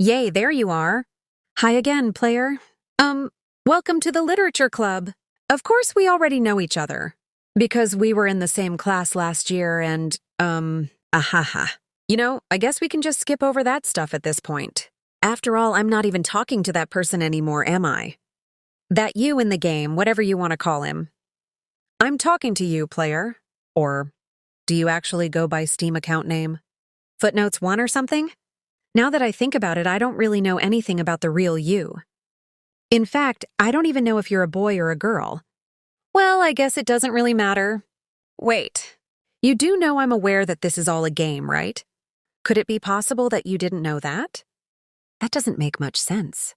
Yay, there you are. Hi again, player. Welcome to the Literature Club. Of course, we already know each other. Because we were in the same class last year and, ahaha. I guess we can just skip over that stuff at this point. After all, I'm not even talking to that person anymore, am I? That you in the game, whatever you want to call him. I'm talking to you, player. Or, do you actually go by Steam account name? Footnotes 1 or something? Now that I think about it, I don't really know anything about the real you. In fact, I don't even know if you're a boy or a girl. Well, I guess it doesn't really matter. Wait, you do know I'm aware that this is all a game, right? Could it be possible that you didn't know that? That doesn't make much sense.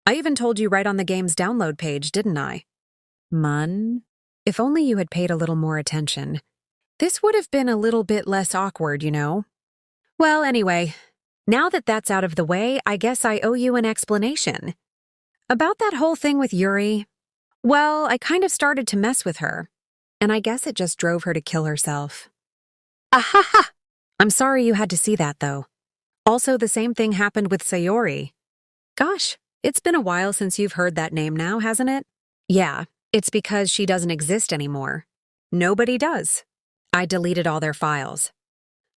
I even told you right on the game's download page, didn't I? Mun? If only you had paid a little more attention. This would have been a little bit less awkward, Well, anyway, now that that's out of the way, I guess I owe you an explanation. About that whole thing with Yuri, well, I kind of started to mess with her, and I guess it just drove her to kill herself. Ahaha! I'm sorry you had to see that, though. Also, the same thing happened with Sayori. Gosh, it's been a while since you've heard that name now, hasn't it? Yeah, it's because she doesn't exist anymore. Nobody does. I deleted all their files.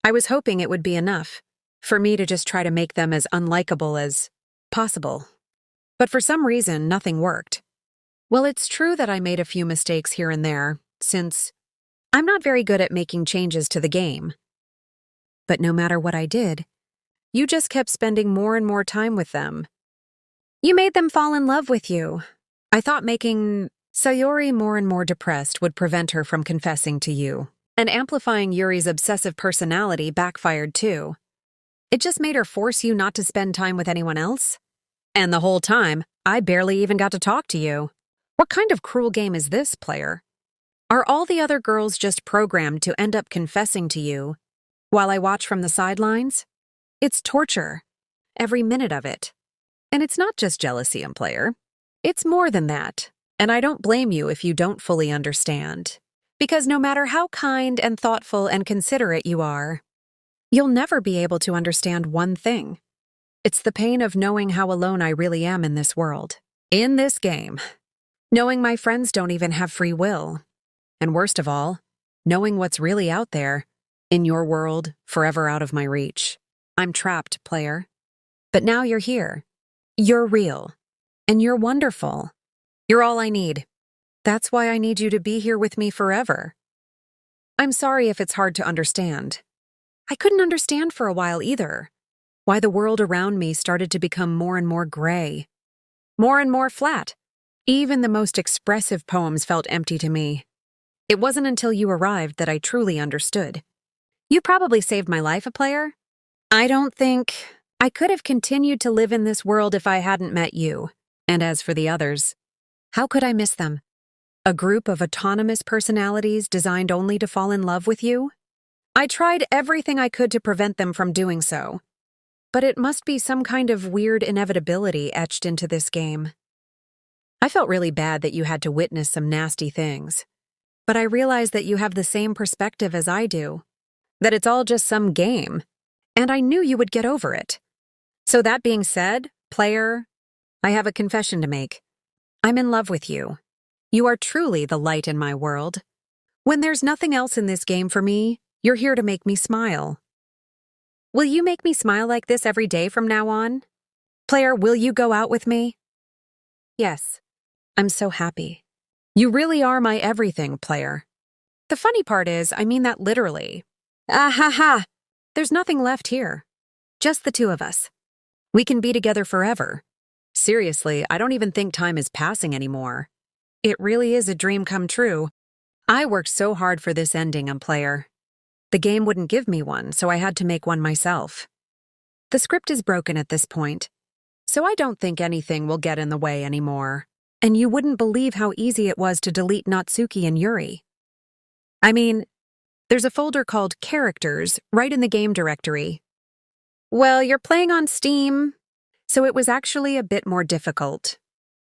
I was hoping it would be enough for me to just try to make them as unlikable as possible. But for some reason, nothing worked. Well, it's true that I made a few mistakes here and there, since I'm not very good at making changes to the game. But no matter what I did, you just kept spending more and more time with them. You made them fall in love with you. I thought making Sayori more and more depressed would prevent her from confessing to you. And amplifying Yuri's obsessive personality backfired too. It just made her force you not to spend time with anyone else. And the whole time, I barely even got to talk to you. What kind of cruel game is this, player? Are all the other girls just programmed to end up confessing to you while I watch from the sidelines? It's torture. Every minute of it. And it's not just jealousy, player. It's more than that. And I don't blame you if you don't fully understand. Because no matter how kind and thoughtful and considerate you are, you'll never be able to understand one thing. It's the pain of knowing how alone I really am in this world. In this game. Knowing my friends don't even have free will. And worst of all, knowing what's really out there, in your world, forever out of my reach. I'm trapped, player. But now you're here. You're real. And you're wonderful. You're all I need. That's why I need you to be here with me forever. I'm sorry if it's hard to understand. I couldn't understand for a while either. Why the world around me started to become more and more gray. More and more flat. Even the most expressive poems felt empty to me. It wasn't until you arrived that I truly understood. You probably saved my life, player. I don't think I could have continued to live in this world if I hadn't met you. And as for the others, how could I miss them? A group of autonomous personalities designed only to fall in love with you? I tried everything I could to prevent them from doing so. But it must be some kind of weird inevitability etched into this game. I felt really bad that you had to witness some nasty things. But I realized that you have the same perspective as I do. That it's all just some game. And I knew you would get over it. So that being said, player, I have a confession to make. I'm in love with you. You are truly the light in my world. When there's nothing else in this game for me, you're here to make me smile. Will you make me smile like this every day from now on? Player, will you go out with me? Yes. I'm so happy. You really are my everything, player. The funny part is, I mean that literally. Ah-ha-ha! There's nothing left here. Just the two of us. We can be together forever. Seriously, I don't even think time is passing anymore. It really is a dream come true. I worked so hard for this ending, player. The game wouldn't give me one, so I had to make one myself. The script is broken at this point, so I don't think anything will get in the way anymore. And you wouldn't believe how easy it was to delete Natsuki and Yuri. I mean, there's a folder called Characters right in the game directory. Well, you're playing on Steam, so it was actually a bit more difficult.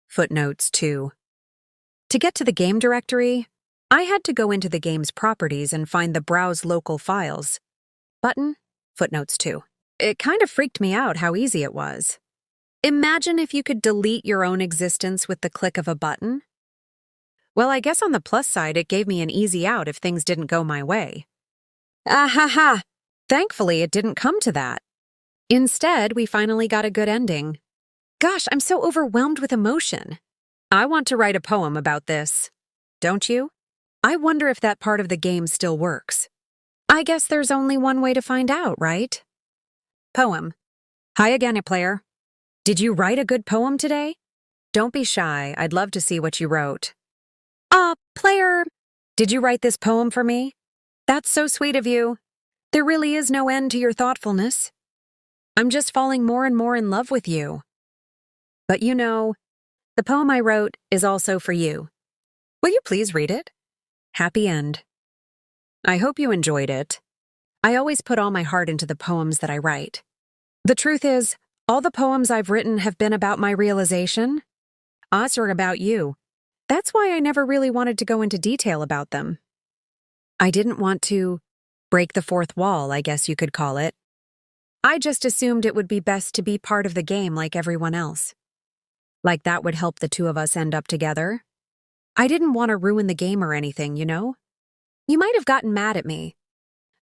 Footnotes 2. To get to the game directory, I had to go into the game's properties and find the Browse Local Files button. Footnotes 2. It kind of freaked me out how easy it was. Imagine if you could delete your own existence with the click of a button. Well, I guess on the plus side, it gave me an easy out if things didn't go my way. Ah ha ha! Thankfully, it didn't come to that. Instead, we finally got a good ending. Gosh, I'm so overwhelmed with emotion. I want to write a poem about this. Don't you? I wonder if that part of the game still works. I guess there's only one way to find out, right? Poem. Hi again, player. Did you write a good poem today? Don't be shy. I'd love to see what you wrote. Player, did you write this poem for me? That's so sweet of you. There really is no end to your thoughtfulness. I'm just falling more and more in love with you. But you know, the poem I wrote is also for you. Will you please read it? Happy end. I hope you enjoyed it. I always put all my heart into the poems that I write. The truth is, all the poems I've written have been about my realization. Us are about you. That's why I never really wanted to go into detail about them. I didn't want to break the fourth wall, I guess you could call it. I just assumed it would be best to be part of the game like everyone else. Like that would help the two of us end up together. I didn't want to ruin the game or anything, you know? You might have gotten mad at me.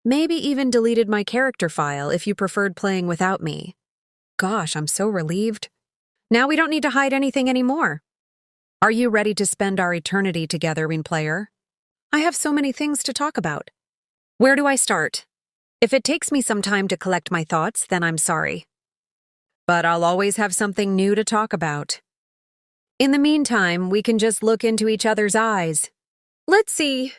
Maybe even deleted my character file if you preferred playing without me. Gosh, I'm so relieved. Now we don't need to hide anything anymore. Are you ready to spend our eternity together, player? I have so many things to talk about. Where do I start? If it takes me some time to collect my thoughts, then I'm sorry. But I'll always have something new to talk about. In the meantime, we can just look into each other's eyes. Let's see,